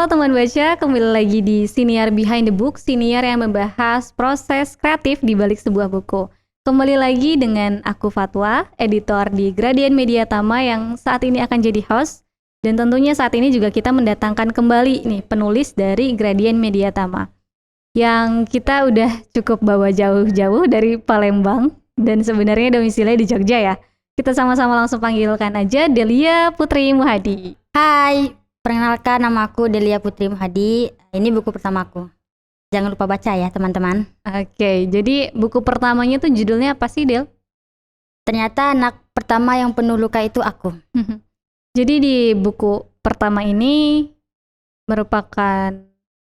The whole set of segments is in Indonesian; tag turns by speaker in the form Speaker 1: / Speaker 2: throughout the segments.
Speaker 1: Halo teman baca, kembali lagi di Siniar Behind the Book, siniar yang membahas proses kreatif di balik sebuah buku. Kembali lagi dengan aku Fatwa, editor di Gradien Media Tama yang saat ini akan jadi host. Dan tentunya saat ini juga kita mendatangkan kembali nih penulis dari Gradien Media Tama yang kita udah cukup bawa jauh-jauh dari Palembang dan sebenarnya domisilinya di Jogja ya. Kita sama-sama langsung panggilkan aja Delia Putri Muhadi.
Speaker 2: Hai, perkenalkan nama aku Delia Putri Muhadi. Ini buku pertamaku. Jangan lupa baca ya teman-teman.
Speaker 1: Oke, jadi buku pertamanya tuh judulnya apa sih, Del?
Speaker 2: Ternyata anak pertama yang penuh luka itu aku.
Speaker 1: Jadi di buku pertama ini merupakan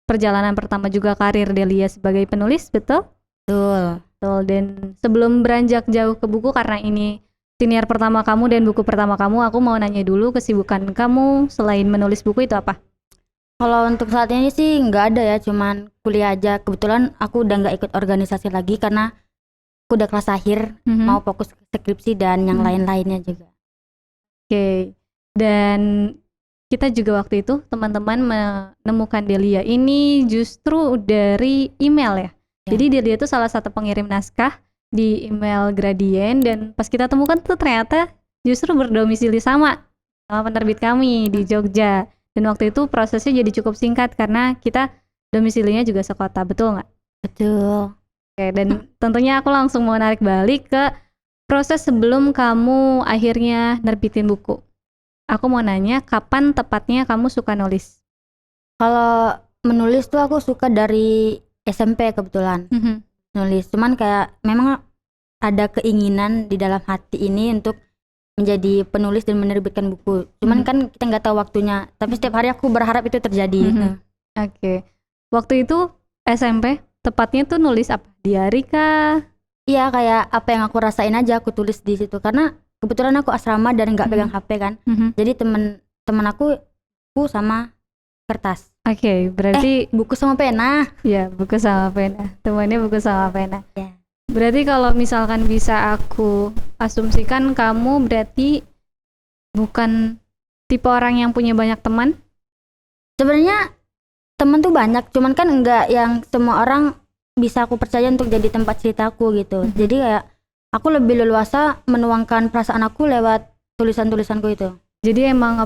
Speaker 1: perjalanan pertama juga karir Delia sebagai penulis, betul?
Speaker 2: Betul.
Speaker 1: Betul, dan sebelum beranjak jauh ke buku, karena ini siniar pertama kamu dan buku pertama kamu, aku mau nanya dulu kesibukan kamu selain menulis buku itu apa?
Speaker 2: Kalau untuk saat ini sih nggak ada ya, cuman kuliah aja. Kebetulan aku udah nggak ikut organisasi lagi karena aku udah kelas akhir, mau fokus ke skripsi dan yang lain-lainnya juga.
Speaker 1: Oke, dan kita juga waktu itu teman-teman menemukan Delia ini justru dari email ya. Jadi Delia itu salah satu pengirim naskah di email Gradien, dan pas kita temukan tuh ternyata justru berdomisili sama penerbit kami di Jogja. Dan waktu itu prosesnya jadi cukup singkat karena kita domisilinya juga sekota, betul nggak?
Speaker 2: Betul.
Speaker 1: Oke, dan tentunya aku langsung mau narik balik ke proses sebelum kamu akhirnya nerbitin buku. Aku mau nanya, kapan tepatnya kamu suka nulis?
Speaker 2: Kalau menulis tuh aku suka dari SMP kebetulan. Nulis, cuman kayak memang ada keinginan di dalam hati ini untuk menjadi penulis dan menerbitkan buku. Cuman kan kita nggak tahu waktunya, tapi setiap hari aku berharap itu terjadi.
Speaker 1: Oke. Waktu itu SMP, tepatnya tuh nulis apa? Diari kah?
Speaker 2: Iya, kayak apa yang aku rasain aja aku tulis di situ, karena kebetulan aku asrama dan nggak pegang HP kan. Jadi teman aku buku sama kertas.
Speaker 1: Oke, berarti
Speaker 2: buku sama pena.
Speaker 1: Ya, buku sama pena. Temannya buku sama pena.
Speaker 2: Ya.
Speaker 1: Berarti kalau misalkan bisa aku asumsikan, kamu berarti bukan tipe orang yang punya banyak teman?
Speaker 2: Sebenarnya teman tuh banyak, cuman kan enggak yang semua orang bisa aku percaya untuk jadi tempat ceritaku gitu. Jadi kayak aku lebih leluasa menuangkan perasaan aku lewat tulisan-tulisanku itu.
Speaker 1: Jadi emang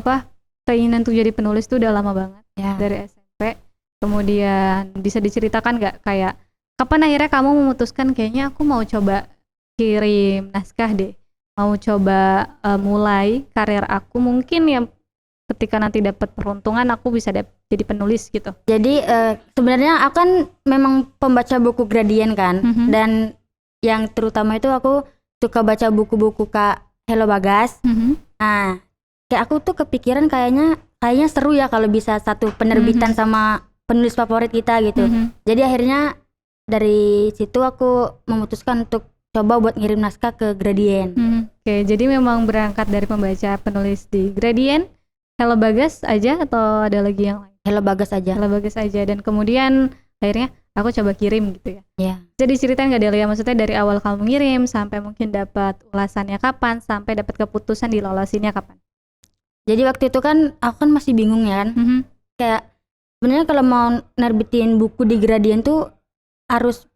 Speaker 1: keinginan untuk jadi penulis tuh udah lama banget
Speaker 2: ya.
Speaker 1: Dari SMP. Kemudian bisa diceritakan nggak kayak kapan akhirnya kamu memutuskan kayaknya aku mau coba kirim naskah deh, mau coba mulai karir aku, mungkin ya ketika nanti dapat peruntungan aku bisa jadi penulis gitu.
Speaker 2: Jadi sebenarnya aku kan memang pembaca buku Gradien kan, dan yang terutama itu aku suka baca buku-buku Kak Hello Bagas. Nah, kayak aku tuh kepikiran kayaknya seru ya kalau bisa satu penerbitan sama penulis favorit kita gitu. Jadi akhirnya dari situ aku memutuskan untuk coba buat ngirim naskah ke Gradien.
Speaker 1: Oke, jadi memang berangkat dari pembaca penulis di Gradien, Hello Bagas aja atau ada lagi yang lain?
Speaker 2: Hello Bagas aja.
Speaker 1: Hello Bagas aja, dan kemudian akhirnya aku coba kirim gitu ya.
Speaker 2: Iya.
Speaker 1: Jadi ceritain nggak Delia, maksudnya dari awal kamu ngirim sampai mungkin dapat ulasannya kapan, sampai dapat keputusan dilolosinnya kapan?
Speaker 2: Jadi waktu itu kan aku kan masih bingung ya kan. Kayak sebenarnya kalau mau nerbitin buku di Gradien tuh harus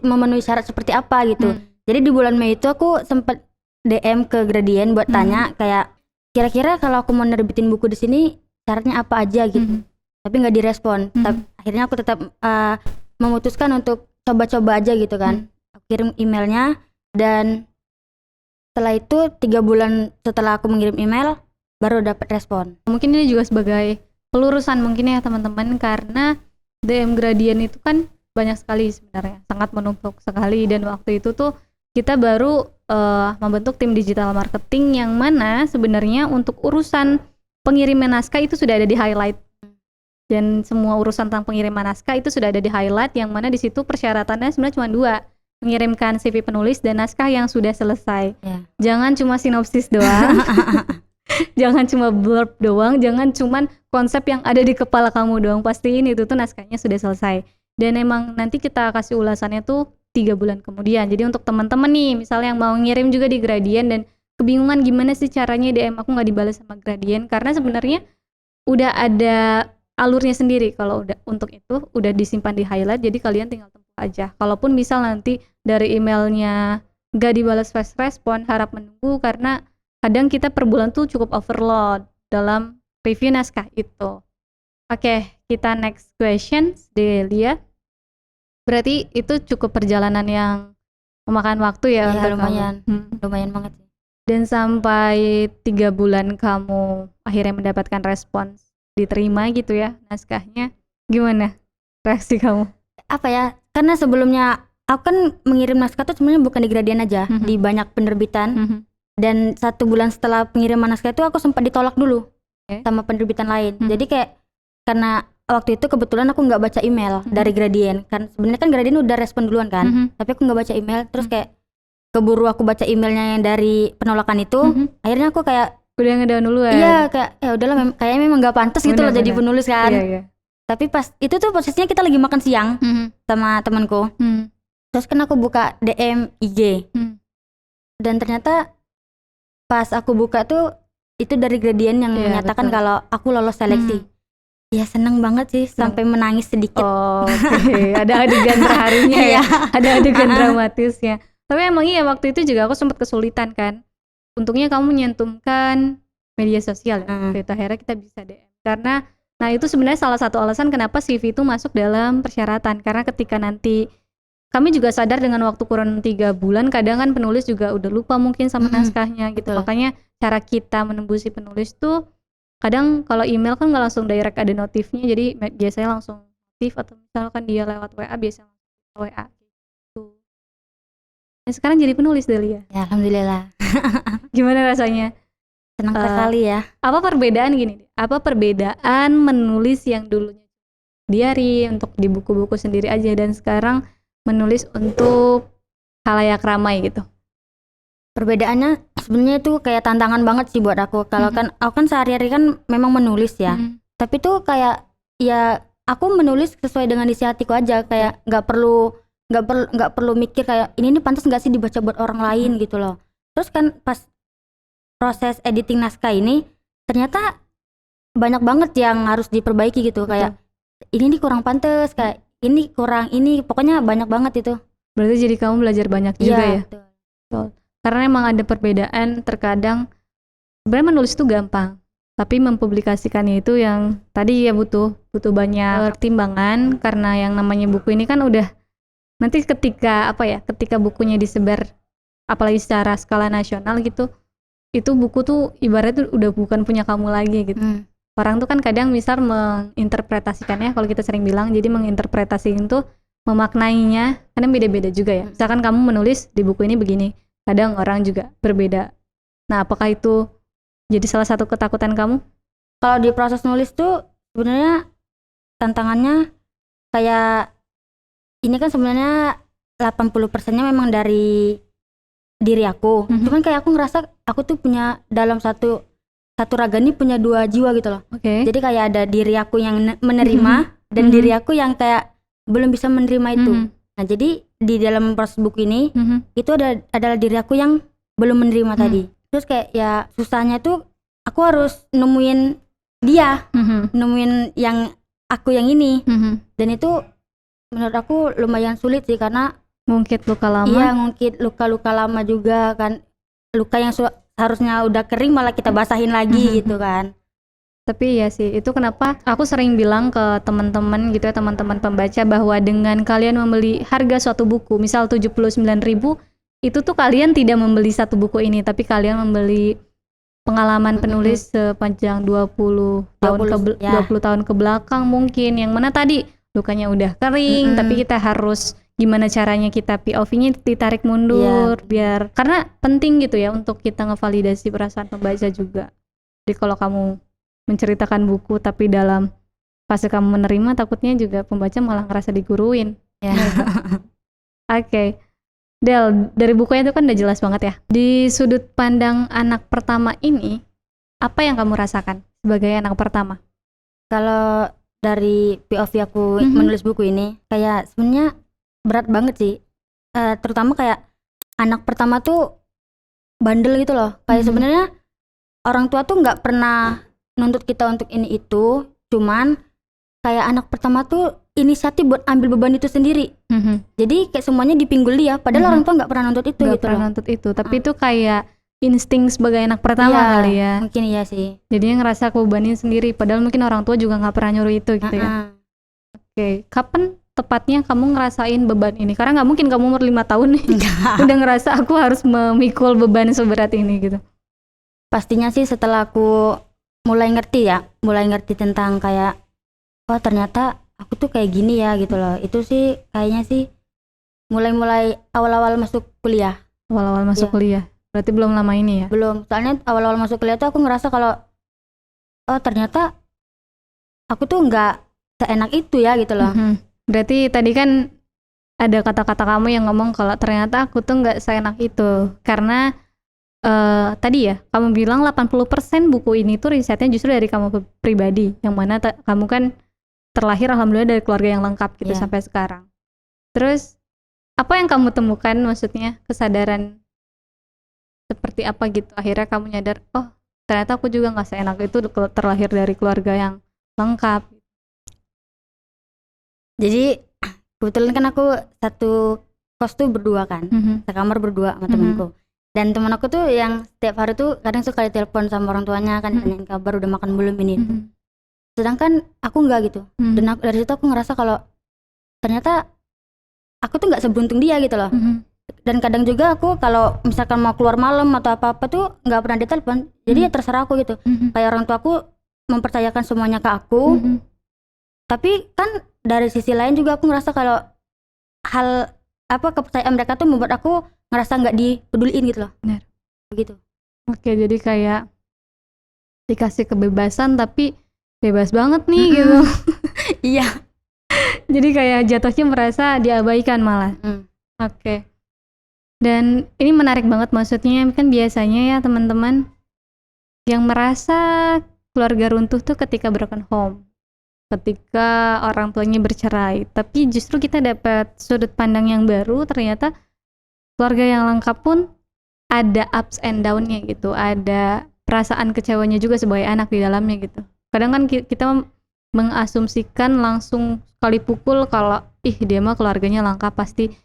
Speaker 2: memenuhi syarat seperti apa gitu. Jadi di bulan Mei itu aku sempat DM ke Gradien buat tanya kayak kira-kira kalau aku mau nerbitin buku di sini syaratnya apa aja gitu. Tapi nggak direspon. Akhirnya aku tetap memutuskan untuk coba-coba aja gitu kan. Aku kirim emailnya, dan setelah itu 3 bulan setelah aku mengirim email baru dapat respon.
Speaker 1: Mungkin ini juga sebagai pelurusan mungkin ya teman-teman, karena DM Gradien itu kan banyak sekali sebenarnya, sangat menumpuk sekali, dan waktu itu tuh kita baru membentuk tim digital marketing yang mana sebenarnya untuk urusan pengiriman naskah itu sudah ada di highlight, dan semua urusan tentang pengiriman naskah itu sudah ada di highlight, yang mana di situ persyaratannya sebenarnya cuma 2, mengirimkan CV penulis dan naskah yang sudah selesai. Jangan cuma sinopsis doang. Jangan cuma blurb doang, jangan cuma konsep yang ada di kepala kamu doang, pastiin itu tuh naskahnya sudah selesai. Dan emang nanti kita kasih ulasannya tuh 3 bulan kemudian. Jadi untuk teman-teman nih, misalnya yang mau ngirim juga di Gradien dan kebingungan gimana sih caranya DM aku nggak dibalas sama Gradien, karena sebenarnya udah ada alurnya sendiri. Kalau udah untuk itu udah disimpan di highlight, jadi kalian tinggal tempuh aja. Kalaupun misal nanti dari emailnya nggak dibalas fast respon, harap menunggu karena kadang kita per bulan tuh cukup overload dalam review naskah itu. Oke, kita next question, Delia. Berarti itu cukup perjalanan yang memakan waktu ya untuk
Speaker 2: lumayan,
Speaker 1: kamu.
Speaker 2: lumayan banget.
Speaker 1: Dan sampai 3 bulan kamu akhirnya mendapatkan respons, diterima gitu ya naskahnya. Gimana reaksi kamu?
Speaker 2: Apa ya? Karena sebelumnya aku kan mengirim naskah tuh sebenarnya bukan di Gradian aja, di banyak penerbitan. Dan 1 bulan setelah pengiriman naskah itu aku sempat ditolak dulu sama penerbitan lain. Jadi kayak karena waktu itu kebetulan aku nggak baca email dari Gradian. Kan sebenarnya kan Gradian udah respon duluan kan, tapi aku nggak baca email. Terus kayak keburu aku baca emailnya yang dari penolakan itu, akhirnya aku kayak
Speaker 1: udah ngedown duluan.
Speaker 2: Iya, kayak ya udahlah, kayaknya memang nggak pantas gitu loh jadi penulis kan.
Speaker 1: Iya.
Speaker 2: Tapi pas itu tuh posisinya kita lagi makan siang sama temanku. Terus kan aku buka DM IG. Dan ternyata pas aku buka tuh itu dari Gradian yang menyatakan kalau aku lolos seleksi. Ya seneng banget sih, sampai menangis sedikit.
Speaker 1: Oke. Ada adegan terharunya ya. Ada adegan dramatisnya. Tapi emang iya waktu itu juga aku sempat kesulitan kan. Untungnya kamu menyentumkan media sosial ya. Itu akhirnya kita bisa DM. Karena nah itu sebenarnya salah satu alasan kenapa CV itu masuk dalam persyaratan. Karena ketika nanti kami juga sadar dengan waktu kurang 3 bulan kadang kan penulis juga udah lupa mungkin sama naskahnya gitu. Makanya cara kita menembusi penulis tuh kadang kalau email kan nggak langsung direct ada notifnya, jadi biasanya langsung notif atau misalkan dia lewat WA biasanya langsung WA gitu. Nah sekarang jadi penulis Delia.
Speaker 2: Ya alhamdulillah.
Speaker 1: Gimana rasanya?
Speaker 2: Senang sekali ya.
Speaker 1: Apa perbedaan gini? Apa perbedaan menulis yang dulunya diary untuk di buku-buku sendiri aja dan sekarang menulis untuk khalayak ramai gitu?
Speaker 2: Perbedaannya sebenarnya itu kayak tantangan banget sih buat aku. Kalau kan aku kan sehari-hari kan memang menulis ya. Tapi tuh kayak ya aku menulis sesuai dengan isi hatiku aja, kayak nggak perlu mikir kayak ini pantas nggak sih dibaca buat orang lain gitu loh. Terus kan pas proses editing naskah ini ternyata banyak banget yang harus diperbaiki gitu. Kayak ini nih kurang pantas, kayak ini kurang ini, pokoknya banyak banget itu.
Speaker 1: Berarti jadi kamu belajar banyak juga ya? Betul. Karena emang ada perbedaan, terkadang sebenarnya menulis itu gampang, tapi mempublikasikannya itu yang tadi ya butuh banyak pertimbangan. Karena yang namanya buku ini kan udah nanti ketika bukunya disebar apalagi secara skala nasional gitu, itu buku tuh ibaratnya tuh udah bukan punya kamu lagi gitu. Orang tuh kan kadang misal menginterpretasikannya, kalau kita sering bilang, jadi menginterpretasikan tuh memaknainya kadang beda-beda juga ya. Misalkan kamu menulis di buku ini begini, kadang orang juga berbeda. Nah, apakah itu jadi salah satu ketakutan kamu?
Speaker 2: Kalau di proses nulis tuh sebenarnya tantangannya kayak ini kan sebenarnya 80%-nya memang dari diri aku. Cuman kayak aku ngerasa aku tuh punya dalam satu raga ini punya 2 jiwa gitu loh. Jadi kayak ada diri aku yang menerima dan diri aku yang kayak belum bisa menerima itu. Nah, jadi di dalam proses buku ini itu adalah diri aku yang belum menerima tadi. Terus kayak ya susahnya tuh aku harus nemuin dia, nemuin yang aku yang ini. Dan itu menurut aku lumayan sulit sih, karena
Speaker 1: ngungkit luka lama.
Speaker 2: Iya, ngungkit luka-luka lama juga kan. Luka yang harusnya udah kering malah kita basahin lagi gitu kan.
Speaker 1: Tapi ya sih, itu kenapa aku sering bilang ke teman-teman gitu ya, teman-teman pembaca, bahwa dengan kalian membeli harga suatu buku, misal 79.000, itu tuh kalian tidak membeli satu buku ini, tapi kalian membeli pengalaman penulis sepanjang 20 tahun ke belakang mungkin, yang mana tadi lukanya udah kering, tapi kita harus gimana caranya kita POV-nya ditarik mundur, biar, karena penting gitu ya untuk kita ngevalidasi perasaan pembaca juga. Jadi kalau kamu menceritakan buku tapi dalam fase kamu menerima, takutnya juga pembaca malah ngerasa diguruin. Oke. Del, dari bukunya itu kan udah jelas banget ya. Di sudut pandang anak pertama ini, apa yang kamu rasakan sebagai anak pertama?
Speaker 2: Kalau dari POV aku menulis buku ini, kayak sebenarnya berat banget sih. Terutama kayak anak pertama tuh bandel gitu loh. Kayak sebenarnya orang tua tuh nggak pernah nuntut kita untuk ini itu, cuman kayak anak pertama tuh inisiatif buat ambil beban itu sendiri. Jadi kayak semuanya dipinggul dia, padahal orang tua nggak pernah nuntut itu
Speaker 1: Nggak
Speaker 2: gitu
Speaker 1: pernah
Speaker 2: loh.
Speaker 1: nuntut itu, tapi itu kayak insting sebagai anak pertama
Speaker 2: Iya,
Speaker 1: kali ya.
Speaker 2: mungkin iya sih.
Speaker 1: Jadinya ngerasa kebebanin sendiri, padahal mungkin orang tua juga nggak pernah nyuruh itu gitu ya. Oke, kapan tepatnya kamu ngerasain beban ini? Karena nggak mungkin kamu umur 5 tahun nih udah ngerasa aku harus memikul beban seberat ini gitu.
Speaker 2: Pastinya sih setelah aku mulai ngerti tentang kayak oh ternyata aku tuh kayak gini ya gitu loh. Itu sih kayaknya sih mulai awal-awal masuk kuliah.
Speaker 1: Awal-awal masuk kuliah. Berarti belum lama ini ya?
Speaker 2: Belum. Soalnya awal-awal masuk kuliah tuh aku ngerasa kalau oh ternyata aku tuh nggak seenak itu ya gitu loh.
Speaker 1: Berarti tadi kan ada kata-kata kamu yang ngomong kalau ternyata aku tuh nggak seenak itu. Karena tadi ya kamu bilang 80% buku ini tuh risetnya justru dari kamu pribadi. Yang mana kamu kan terlahir alhamdulillah dari keluarga yang lengkap gitu sampai sekarang. Terus apa yang kamu temukan, maksudnya kesadaran seperti apa gitu akhirnya kamu nyadar oh ternyata aku juga nggak seenak itu terlahir dari keluarga yang lengkap. Jadi
Speaker 2: kebetulan kan aku satu kos tuh berdua kan, sekamar berdua sama temanku. Dan teman aku tuh yang setiap hari tuh kadang suka ditelepon sama orang tuanya kan, tanyain kabar udah makan belum ini itu. Sedangkan aku enggak gitu. Dan dari situ aku ngerasa kalau ternyata aku tuh nggak seberuntung dia gitu loh. Dan kadang juga aku kalau misalkan mau keluar malam atau apa-apa tuh nggak pernah ditelepon. Jadi ya terserah aku gitu. Kayak orang tua aku mempercayakan semuanya ke aku. Tapi kan dari sisi lain juga aku ngerasa kalau hal kepercayaan mereka tuh membuat aku ngerasa nggak dipeduliin gitu loh.
Speaker 1: Benar.
Speaker 2: Begitu.
Speaker 1: Oke, jadi kayak dikasih kebebasan tapi bebas banget nih gitu.
Speaker 2: Iya.
Speaker 1: Jadi kayak jatuhnya merasa diabaikan malah. Oke. Dan ini menarik banget, maksudnya kan biasanya ya teman-teman yang merasa keluarga runtuh tuh ketika broken home, ketika orang tuanya bercerai. Tapi justru kita dapat sudut pandang yang baru, ternyata keluarga yang lengkap pun ada ups and down-nya gitu, ada perasaan kecewanya juga sebagai anak di dalamnya gitu. Kadang kan kita mengasumsikan langsung sekali pukul kalau dia mah keluarganya lengkap pasti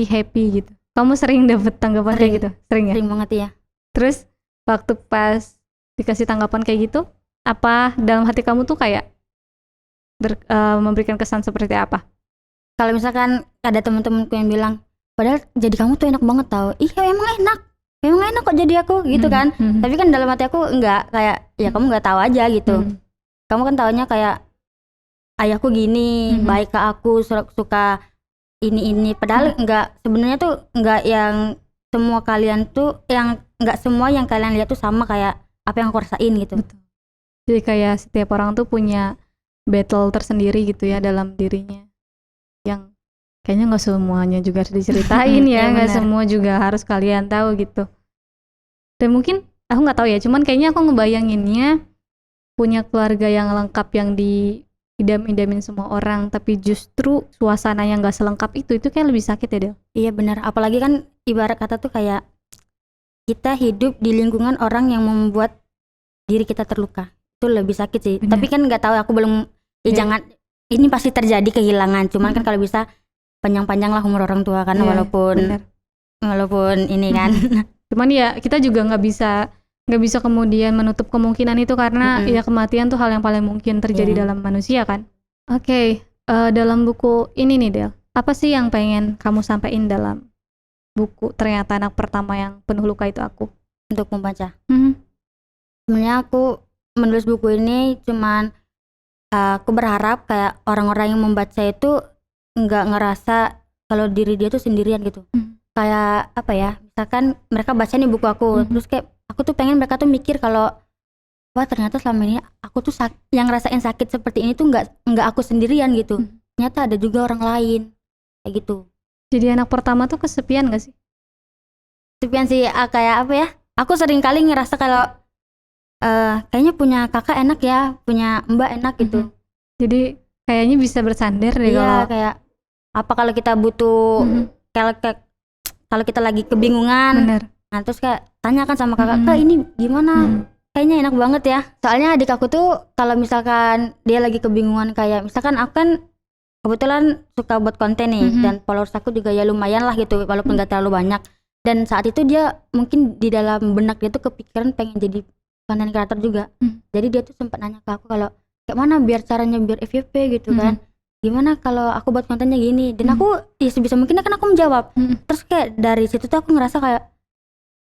Speaker 1: happy gitu. Kamu sering dapet tanggapan kayak gitu? Sering ya?
Speaker 2: Sering banget ya.
Speaker 1: Terus waktu pas dikasih tanggapan kayak gitu, apa dalam hati kamu tuh kayak memberikan kesan seperti apa?
Speaker 2: Kalau misalkan ada teman-temanku yang bilang, padahal jadi kamu tuh enak banget tau. Iya emang enak kok jadi aku gitu kan. Tapi kan dalam hati aku enggak, kayak ya kamu nggak tahu aja gitu. Kamu kan taunya kayak ayahku gini, baik ke aku, suka ini. Padahal enggak, sebenarnya tuh enggak yang semua kalian tuh, yang enggak semua yang kalian lihat tuh sama kayak apa yang aku rasain gitu.
Speaker 1: Betul. Jadi kayak setiap orang tuh punya battle tersendiri gitu ya dalam dirinya, yang kayaknya nggak semuanya juga harus diceritain ya, nggak semua juga harus kalian tahu gitu. Dan mungkin aku nggak tahu ya, cuman kayaknya aku ngebayanginnya punya keluarga yang lengkap yang diidam-idamin semua orang, tapi justru suasana yang nggak selengkap itu kayak lebih sakit ya Del?
Speaker 2: Iya benar, apalagi kan ibarat kata tuh kayak kita hidup di lingkungan orang yang membuat diri kita terluka, itu lebih sakit sih. Bener. Tapi kan nggak tahu, aku belum jangan, ini pasti terjadi kehilangan, cuman kan kalau bisa panjang-panjang lah umur orang tua kan, walaupun ini kan.
Speaker 1: Cuman ya kita juga nggak bisa kemudian menutup kemungkinan itu, karena ya kematian tuh hal yang paling mungkin terjadi dalam manusia kan. Oke, dalam buku ini nih Del, apa sih yang pengen kamu sampaikan dalam buku Ternyata Anak Pertama Yang Penuh Luka Itu Aku?
Speaker 2: Untuk membaca. Sebenarnya aku menulis buku ini cuman aku berharap kayak orang-orang yang membaca itu nggak ngerasa kalau diri dia tuh sendirian gitu. Kayak apa ya, misalkan mereka baca nih buku aku, terus kayak aku tuh pengen mereka tuh mikir kalau wah ternyata selama ini aku tuh yang ngerasain sakit seperti ini tuh nggak aku sendirian gitu. Ternyata ada juga orang lain kayak gitu.
Speaker 1: Jadi anak pertama tuh kesepian gak sih?
Speaker 2: Kesepian sih, kayak apa ya, aku sering kali ngerasa kalau kayaknya punya kakak enak ya, punya mbak enak gitu.
Speaker 1: Jadi kayaknya bisa bersandar deh.
Speaker 2: Iya, kayak apa kalau kita butuh kalau kita lagi kebingungan. Bener. Nah terus kayak tanyakan sama kakak, kak ini gimana? kayaknya enak banget ya. Soalnya adik aku tuh kalau misalkan dia lagi kebingungan, kayak misalkan aku kan kebetulan suka buat konten nih, dan followers aku juga ya lumayan lah gitu, walaupun gak terlalu banyak. Dan saat itu dia mungkin di dalam benak dia tuh kepikiran pengen jadi content creator juga. Jadi dia tuh sempat nanya ke aku kalau kayak mana biar caranya biar FYP gitu kan. Gimana kalau aku buat kontennya gini. Dan aku ya sebisa mungkin kan aku menjawab. Terus kayak dari situ tuh aku ngerasa kayak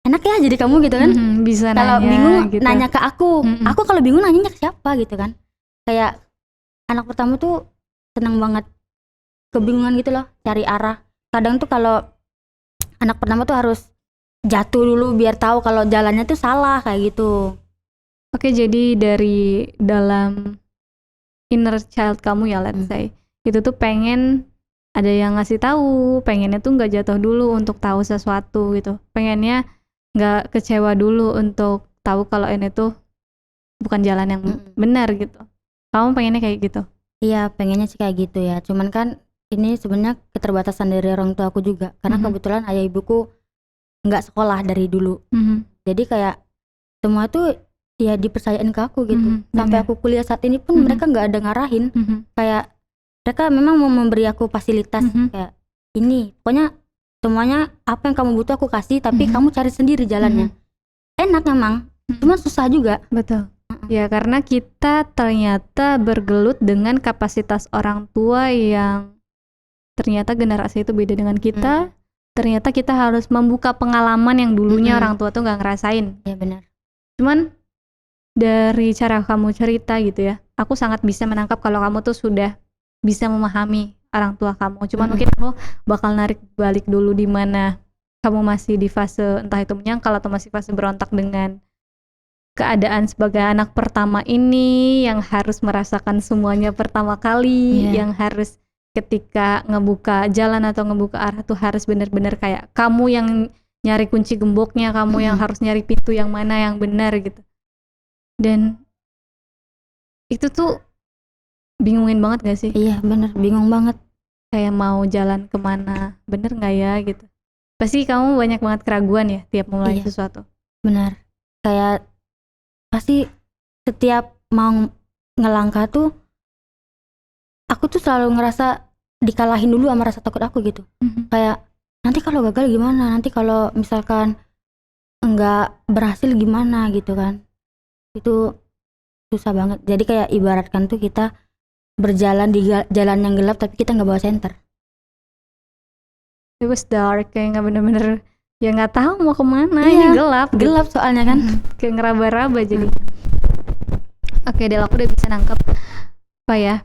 Speaker 2: enak ya jadi kamu gitu kan.
Speaker 1: Bisa
Speaker 2: kalau
Speaker 1: nanya
Speaker 2: bingung
Speaker 1: gitu.
Speaker 2: nanya ke aku. Aku kalau bingung nanyanya ke siapa gitu kan. Kayak anak pertama tuh seneng banget kebingungan gitu loh, cari arah. Kadang tuh kalau anak pertama tuh harus jatuh dulu biar tahu kalau jalannya tuh salah kayak gitu.
Speaker 1: Oke, jadi dari dalam inner child kamu ya, let's say, itu tuh pengen ada yang ngasih tahu, pengennya tuh nggak jatuh dulu untuk tahu sesuatu gitu, pengennya nggak kecewa dulu untuk tahu kalau ini tuh bukan jalan yang benar gitu. Kamu pengennya kayak gitu?
Speaker 2: Iya, pengennya sih kayak gitu ya. Cuman kan ini sebenarnya keterbatasan dari orang tua aku juga, karena kebetulan ayah ibuku nggak sekolah dari dulu. Jadi kayak semua tuh ya dipercayain ke aku gitu. Sampai aku kuliah saat ini pun mereka nggak ada ngarahin. Kayak mereka memang mau memberi aku fasilitas kayak ini, pokoknya semuanya apa yang kamu butuh aku kasih, tapi kamu cari sendiri jalannya. Enak memang, cuma susah juga.
Speaker 1: Betul. Ya karena kita ternyata bergelut dengan kapasitas orang tua yang ternyata generasi itu beda dengan kita. Ternyata kita harus membuka pengalaman yang dulunya orang tua tuh nggak ngerasain.
Speaker 2: Ya benar.
Speaker 1: Cuman dari cara kamu cerita gitu ya, aku sangat bisa menangkap kalau kamu tuh sudah bisa memahami orang tua kamu. Cuman mungkin aku bakal narik balik dulu di mana kamu masih di fase entah itu menyangkal atau masih fase berontak dengan keadaan sebagai anak pertama ini yang harus merasakan semuanya pertama kali, yang harus ketika ngebuka jalan atau ngebuka arah tuh harus benar-benar kayak kamu yang nyari kunci gemboknya, kamu yang harus nyari pintu yang mana yang benar gitu. Dan itu tuh bingungin banget gak sih?
Speaker 2: Iya bener, bingung banget.
Speaker 1: Kayak mau jalan kemana, bener gak ya gitu. Pasti kamu banyak banget keraguan ya tiap mulai sesuatu.
Speaker 2: Benar, kayak pasti setiap mau ngelangkah tuh aku tuh selalu ngerasa dikalahin dulu sama rasa takut aku gitu. Kayak nanti kalau gagal gimana, nanti kalau misalkan enggak berhasil gimana gitu kan. Itu susah banget. Jadi kayak ibaratkan tuh kita berjalan di jalan yang gelap tapi kita nggak bawa senter.
Speaker 1: It was dark, kayak nggak bener-bener ya nggak tahu mau kemana. Ini gelap
Speaker 2: soalnya kan.
Speaker 1: Kayak ngeraba-raba jadi. Oke, Del, aku udah bisa nangkep apa ya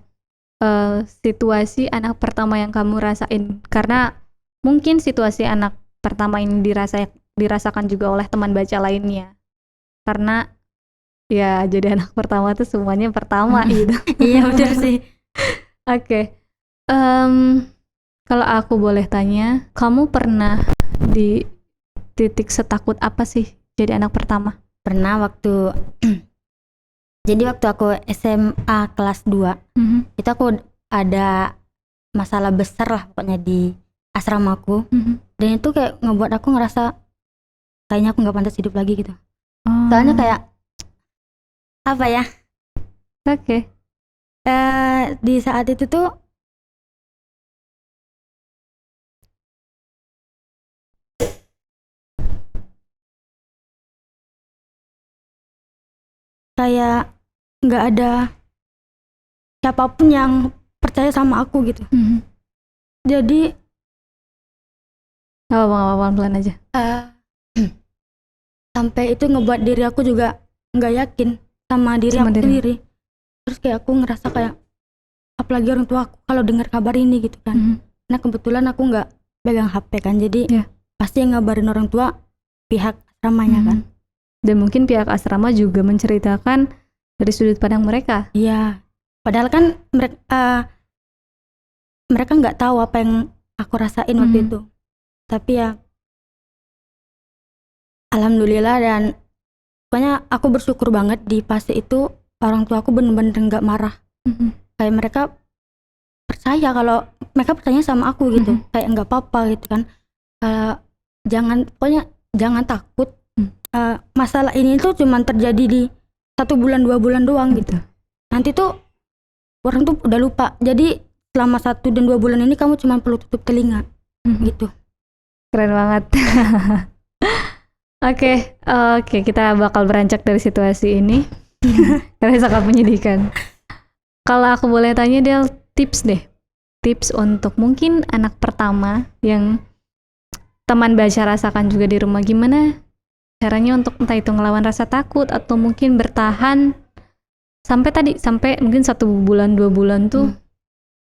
Speaker 1: situasi anak pertama yang kamu rasain, karena mungkin situasi anak pertama ini dirasakan juga oleh teman baca lainnya, karena ya jadi anak pertama tuh semuanya pertama gitu.
Speaker 2: Iya benar sih.
Speaker 1: Oke. Kalau aku boleh tanya, kamu pernah di titik setakut apa sih jadi anak pertama?
Speaker 2: Pernah waktu jadi waktu aku SMA kelas 2 itu aku ada masalah besar lah pokoknya di asramaku. Dan itu kayak ngebuat aku ngerasa kayaknya aku gak pantas hidup lagi gitu. Soalnya kayak apa ya?
Speaker 1: Oke.
Speaker 2: Di saat itu tuh kayak nggak ada siapapun yang percaya sama aku gitu. Jadi
Speaker 1: apa pelan aja.
Speaker 2: Sampai itu ngebuat diri aku juga nggak yakin sama diri aku sendiri. Terus kayak aku ngerasa kayak apalagi orang tua aku kalau dengar kabar ini gitu kan. Nah kebetulan aku nggak pegang HP kan, jadi pasti yang ngabarin orang tua pihak asramanya kan.
Speaker 1: Dan mungkin pihak asrama juga menceritakan dari sudut pandang mereka.
Speaker 2: Iya, padahal kan mereka nggak tahu apa yang aku rasain waktu itu. Tapi ya alhamdulillah, dan pokoknya aku bersyukur banget di fase itu orang tua aku bener-bener nggak marah. Kayak mereka percaya kalau mereka percaya sama aku gitu. Kayak nggak apa-apa gitu kan. Pokoknya jangan takut masalah ini tuh cuma terjadi di 1 bulan 2 bulan doang gitu. Nanti tuh orang tuh udah lupa. Jadi selama 1 dan 2 bulan ini kamu cuma perlu tutup telinga gitu.
Speaker 1: Keren banget. Oke, kita bakal beranjak dari situasi ini karena sangat menyedihkan. Kalau aku boleh tanya Del, tips untuk mungkin anak pertama yang teman baca rasakan juga di rumah, gimana caranya untuk entah itu ngelawan rasa takut atau mungkin bertahan sampai mungkin 1 bulan 2 bulan tuh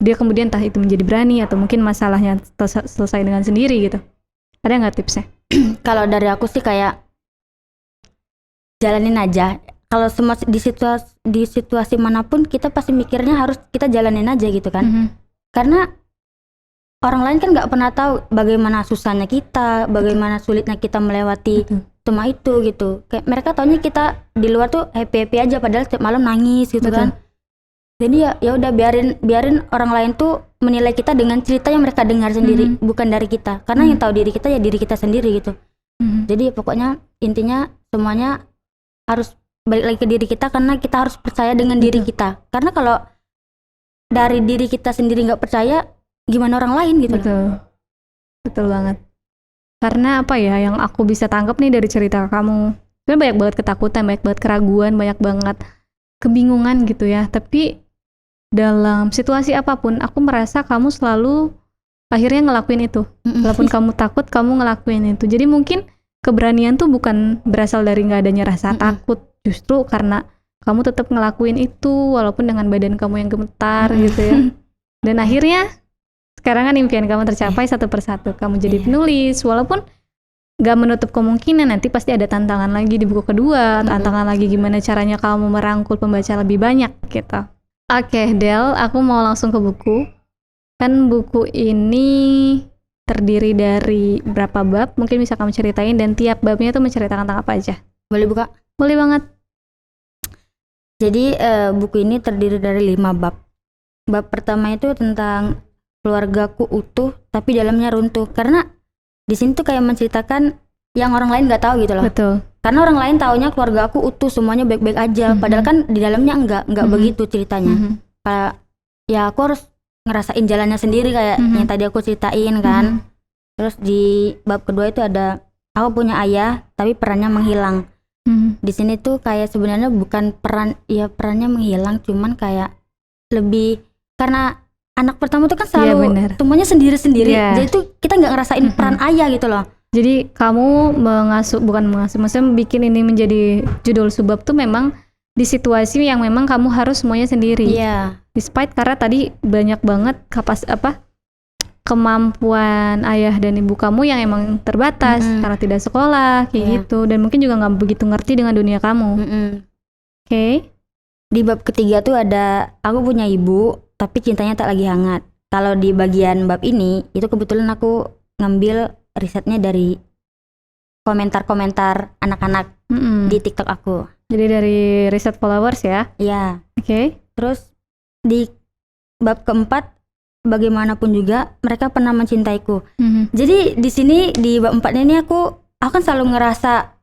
Speaker 1: dia kemudian entah itu menjadi berani atau mungkin masalahnya selesai dengan sendiri gitu. Ada nggak tipsnya?
Speaker 2: Kalau dari aku sih kayak jalanin aja. Kalau semua di situasi manapun kita pasti mikirnya harus kita jalanin aja gitu kan. Karena orang lain kan nggak pernah tahu bagaimana susahnya kita, bagaimana sulitnya kita melewati semua itu gitu. Kayak mereka taunya kita di luar tuh happy aja, padahal setiap malam nangis gitu kan. Jadi ya udah biarin orang lain tuh menilai kita dengan cerita yang mereka dengar sendiri, bukan dari kita. Karena yang tahu diri kita ya diri kita sendiri gitu. Jadi pokoknya intinya semuanya harus balik lagi ke diri kita, karena kita harus percaya dengan diri kita. Karena kalau dari diri kita sendiri nggak percaya, gimana orang lain gitu.
Speaker 1: Betul banget. Karena apa ya yang aku bisa tangkap nih dari cerita kamu, kan banyak banget ketakutan, banyak banget keraguan, banyak banget kebingungan gitu ya. Tapi dalam situasi apapun, aku merasa kamu selalu akhirnya ngelakuin itu. Walaupun kamu takut, kamu ngelakuin itu. Jadi mungkin keberanian tuh bukan berasal dari nggak adanya rasa takut, justru karena kamu tetap ngelakuin itu walaupun dengan badan kamu yang gemetar gitu ya. Dan akhirnya sekarang kan impian kamu tercapai satu persatu. Kamu jadi penulis, walaupun gak menutup kemungkinan nanti pasti ada tantangan lagi di buku kedua, tantangan lagi gimana caranya kamu merangkul pembaca lebih banyak gitu. Oke, Del, aku mau langsung ke buku. Kan buku ini terdiri dari berapa bab? Mungkin bisa kamu ceritain, dan tiap babnya tuh menceritakan tentang apa aja?
Speaker 2: Boleh buka?
Speaker 1: Boleh banget.
Speaker 2: Jadi buku ini terdiri dari 5 bab. Bab pertama itu tentang keluargaku utuh tapi dalamnya runtuh, karena di sini tuh kayak menceritakan yang orang lain nggak tahu gitu loh.
Speaker 1: Betul.
Speaker 2: Karena orang lain taunya keluarga aku utuh semuanya baik-baik aja, padahal kan di dalamnya enggak begitu ceritanya. Kayak ya aku harus ngerasain jalannya sendiri kayak yang tadi aku ceritain kan. Terus di bab kedua itu ada aku punya ayah tapi perannya menghilang. Di sini tuh kayak sebenarnya bukan perannya menghilang, cuman kayak lebih karena anak pertama tuh kan selalu semuanya sendiri-sendiri. Jadi tuh kita nggak ngerasain peran ayah gitu loh.
Speaker 1: Jadi kamu maksudnya bikin ini menjadi judul subbab tuh memang di situasi yang memang kamu harus semuanya sendiri. Despite karena tadi banyak banget kemampuan ayah dan ibu kamu yang emang terbatas karena tidak sekolah kayak gitu, dan mungkin juga nggak begitu ngerti dengan dunia kamu. Oke.
Speaker 2: Di bab ketiga tuh ada aku punya ibu tapi cintanya tak lagi hangat. Kalau di bagian bab ini itu kebetulan aku ngambil risetnya dari komentar-komentar anak-anak di TikTok aku.
Speaker 1: Jadi dari riset followers ya?
Speaker 2: Iya.
Speaker 1: Oke.
Speaker 2: Terus di bab keempat bagaimanapun juga mereka pernah mencintaiku. Jadi di sini di bab 4 ini aku kan selalu ngerasa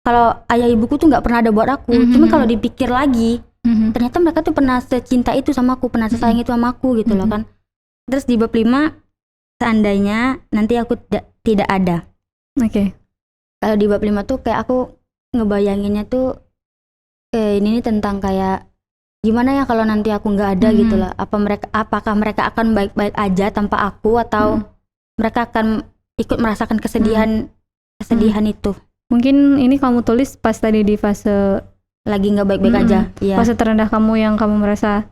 Speaker 2: kalau ayah ibuku tuh nggak pernah ada buat aku. Cuma kalau dipikir lagi ternyata mereka tuh pernah secinta itu sama aku, pernah sesayang itu sama aku gitu loh kan. Terus di bab 5 seandainya nanti aku tidak ada. Kalau di bab 5 tuh kayak aku ngebayanginnya tuh ini nih tentang kayak gimana ya kalau nanti aku nggak ada gitu lah. Apakah mereka akan baik-baik aja tanpa aku, atau mereka akan ikut merasakan kesedihan itu.
Speaker 1: Mungkin ini kamu tulis pas tadi di fase
Speaker 2: lagi nggak baik-baik aja.
Speaker 1: Fase terendah kamu yang kamu merasa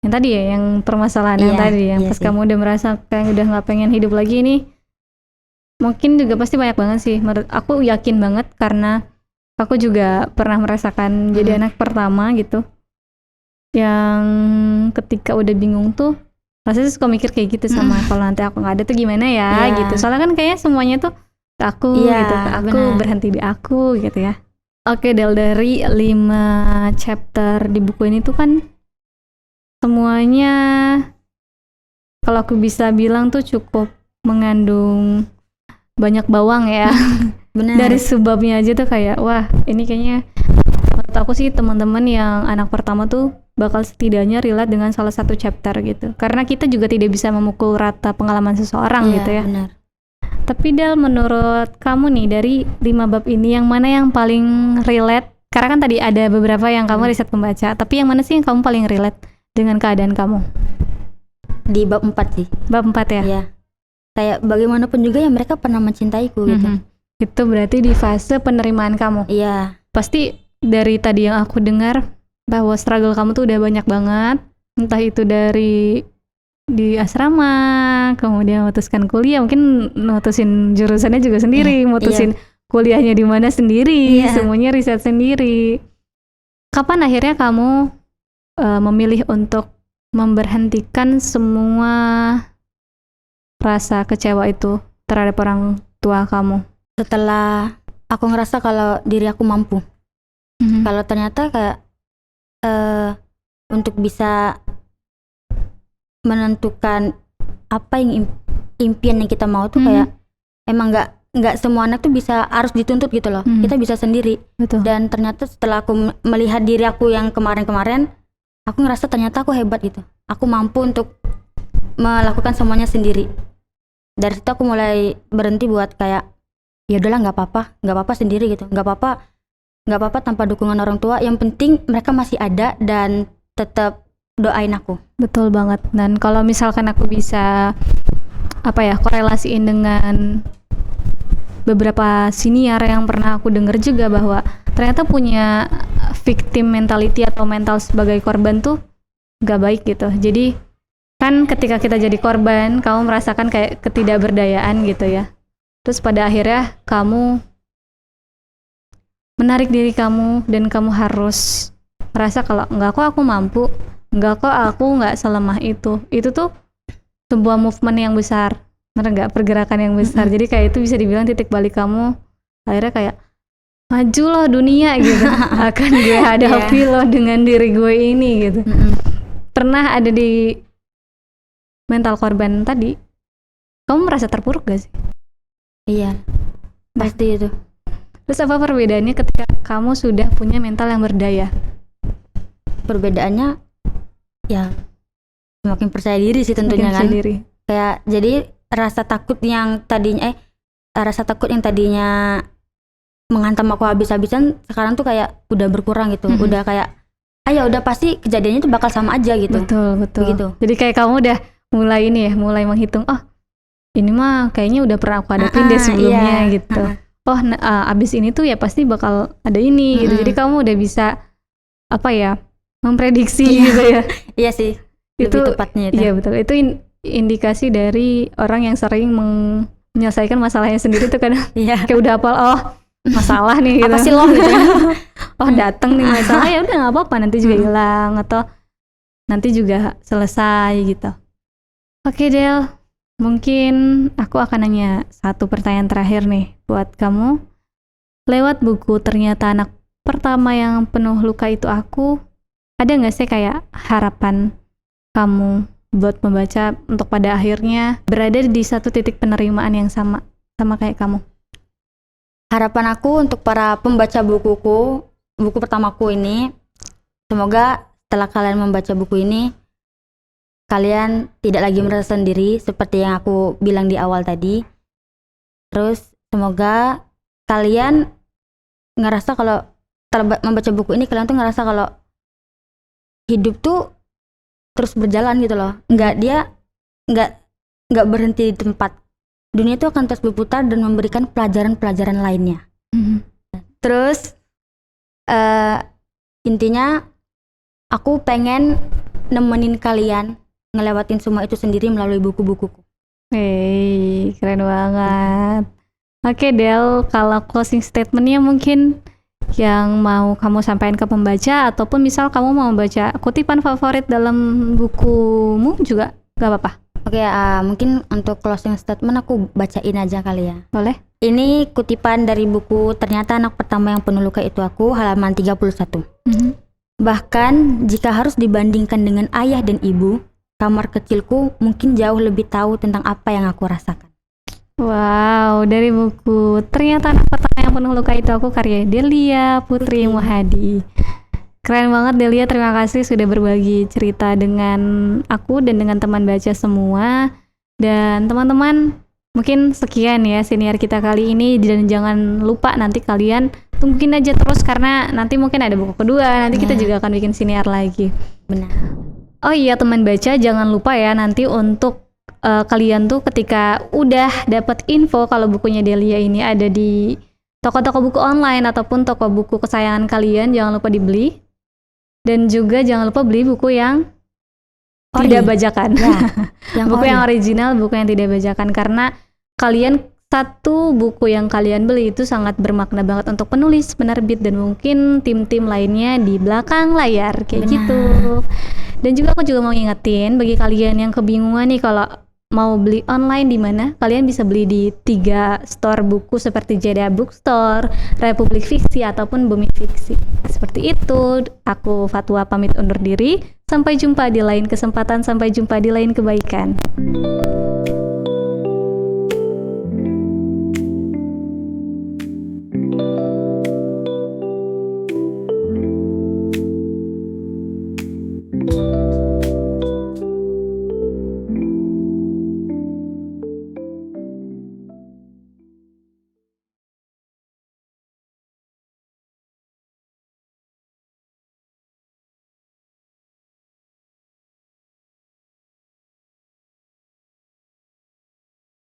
Speaker 1: yang tadi ya, yang permasalahan yang tadi, yang pas kamu udah merasa kayak udah nggak pengen hidup lagi ini. Mungkin juga pasti banyak banget sih. Menurut aku yakin banget karena aku juga pernah merasakan jadi anak pertama gitu. Yang ketika udah bingung tuh rasanya suka mikir kayak gitu sama kalau nanti aku nggak ada tuh gimana ya gitu. Soalnya kan kayaknya semuanya tuh ke aku gitu, ke aku berhenti di aku gitu ya. Oke Del, dari 5 chapter di buku ini tuh kan semuanya kalau aku bisa bilang tuh cukup mengandung banyak bawang ya.
Speaker 2: Benar.
Speaker 1: Dari sebabnya aja tuh kayak wah ini kayaknya menurut aku sih teman-teman yang anak pertama tuh bakal setidaknya relate dengan salah satu chapter gitu. Karena kita juga tidak bisa memukul rata pengalaman seseorang gitu ya.
Speaker 2: Benar.
Speaker 1: Tapi Del, menurut kamu nih dari 5 bab ini yang mana yang paling relate? Karena kan tadi ada beberapa yang kamu riset pembaca, tapi yang mana sih yang kamu paling relate dengan keadaan kamu?
Speaker 2: Di bab 4 sih.
Speaker 1: Bab 4 ya?
Speaker 2: Iya. Kayak bagaimanapun juga ya mereka pernah mencintaiku gitu.
Speaker 1: Itu berarti di fase penerimaan kamu.
Speaker 2: Iya.
Speaker 1: Pasti dari tadi yang aku dengar bahwa struggle kamu tuh udah banyak banget. Entah itu dari di asrama, kemudian memutuskan kuliah, mungkin mutusin jurusannya juga sendiri, mutusin kuliahnya di mana sendiri, semuanya riset sendiri. Kapan akhirnya kamu memilih untuk memberhentikan semua rasa kecewa itu terhadap orang tua kamu?
Speaker 2: Setelah aku ngerasa kalau diri aku mampu. Kalau ternyata kayak untuk bisa menentukan apa yang impian yang kita mau tuh kayak emang nggak semua anak tuh bisa harus dituntut gitu loh. Kita bisa sendiri.
Speaker 1: Betul.
Speaker 2: Dan ternyata setelah aku melihat diri aku yang kemarin-kemarin, aku ngerasa ternyata aku hebat gitu. Aku mampu untuk melakukan semuanya sendiri. Dari situ aku mulai berhenti buat kayak ya udahlah nggak apa-apa sendiri gitu. Nggak apa-apa tanpa dukungan orang tua. Yang penting mereka masih ada dan tetap doain aku.
Speaker 1: Betul banget. Dan kalau misalkan aku bisa korelasiin dengan beberapa senior yang pernah aku dengar juga bahwa ternyata punya victim mentality atau mental sebagai korban tuh gak baik gitu. Jadi kan ketika kita jadi korban, kamu merasakan kayak ketidakberdayaan gitu ya. Terus pada akhirnya kamu menarik diri kamu dan kamu harus merasa kalau enggak kok aku mampu, enggak kok aku nggak selemah itu. Itu tuh sebuah movement yang besar, bener nggak? Pergerakan yang besar. Jadi kayak itu bisa dibilang titik balik kamu. Akhirnya kayak maju loh dunia gitu. Akan gue hadapi loh dengan diri gue ini gitu. Pernah ada di mental korban tadi, kamu merasa terpuruk gak sih?
Speaker 2: Iya, pasti itu.
Speaker 1: Terus apa perbedaannya ketika kamu sudah punya mental yang berdaya?
Speaker 2: Perbedaannya ya semakin percaya diri sih tentunya kan. Kayak jadi rasa takut yang tadinya menghantam aku habis-habisan sekarang tuh kayak udah berkurang gitu. Udah kayak udah pasti kejadiannya tuh bakal sama aja gitu.
Speaker 1: Betul.
Speaker 2: Begitu.
Speaker 1: Jadi kayak kamu udah mulai menghitung, oh ini mah kayaknya udah pernah aku hadapin deh sebelumnya gitu. Abis ini tuh ya pasti bakal ada ini gitu. Jadi kamu udah bisa memprediksi gitu ya.
Speaker 2: Iya sih. Itu tepatnya itu.
Speaker 1: Iya betul. Itu indikasi dari orang yang sering menyelesaikan masalahnya sendiri tuh kadang kayak udah hafal masalah nih gitu.
Speaker 2: Apa sih lo gitu.
Speaker 1: Datang nih masalah, ya udah nggak apa-apa, nanti juga hilang atau nanti juga selesai gitu. Oke Del, mungkin aku akan nanya satu pertanyaan terakhir nih buat kamu. Lewat buku Ternyata Anak Pertama Yang Penuh Luka Itu Aku, ada nggak sih kayak harapan kamu buat membaca untuk pada akhirnya berada di satu titik penerimaan yang sama kayak kamu?
Speaker 2: Harapan aku untuk para pembaca buku pertamaku ini, semoga setelah kalian membaca buku ini, kalian tidak lagi merasa sendiri seperti yang aku bilang di awal tadi. Terus semoga kalian ngerasa kalau membaca buku ini, kalian tuh ngerasa kalau hidup tuh terus berjalan gitu loh. Nggak berhenti di tempat. Dunia itu akan terus berputar dan memberikan pelajaran-pelajaran lainnya. Terus intinya aku pengen nemenin kalian ngelewatin semua itu sendiri melalui buku-bukuku.
Speaker 1: Keren banget. Oke Del, kalau closing statementnya mungkin yang mau kamu sampaikan ke pembaca, ataupun misal kamu mau baca kutipan favorit dalam bukumu juga gak apa-apa.
Speaker 2: Oke, mungkin untuk closing statement aku bacain aja kali ya.
Speaker 1: Boleh?
Speaker 2: Ini kutipan dari buku Ternyata Anak Pertama Yang Penuh Luka Itu Aku, halaman 31. Bahkan jika harus dibandingkan dengan ayah dan ibu, kamar kecilku mungkin jauh lebih tahu tentang apa yang aku rasakan.
Speaker 1: Wow, dari buku Ternyata Anak Pertama Yang Penuh Luka Itu Aku karya Delia Putri Muhadi. Keren banget Delia, terima kasih sudah berbagi cerita dengan aku dan dengan teman baca semua. Dan teman-teman, mungkin sekian ya senior kita kali ini, dan jangan lupa nanti kalian tungguin aja terus karena nanti mungkin ada buku kedua, nanti kita juga akan bikin senior lagi.
Speaker 2: Benar.
Speaker 1: Oh iya teman baca, jangan lupa ya nanti untuk kalian tuh ketika udah dapat info kalau bukunya Delia ini ada di toko-toko buku online ataupun toko buku kesayangan kalian, jangan lupa dibeli. Dan juga jangan lupa beli buku yang tidak bajakan. Ya, buku yang original, buku yang tidak bajakan, karena kalian satu buku yang kalian beli itu sangat bermakna banget untuk penulis, penerbit, dan mungkin tim-tim lainnya di belakang layar kayak gitu. Dan juga aku juga mau ngingetin bagi kalian yang kebingungan nih kalau mau beli online di mana, kalian bisa beli di 3 store buku seperti Jeda Bookstore, Republik Fiksi, ataupun Bumi Fiksi. Seperti itu, aku Fatwa pamit undur diri. Sampai jumpa di lain kesempatan, sampai jumpa di lain kebaikan.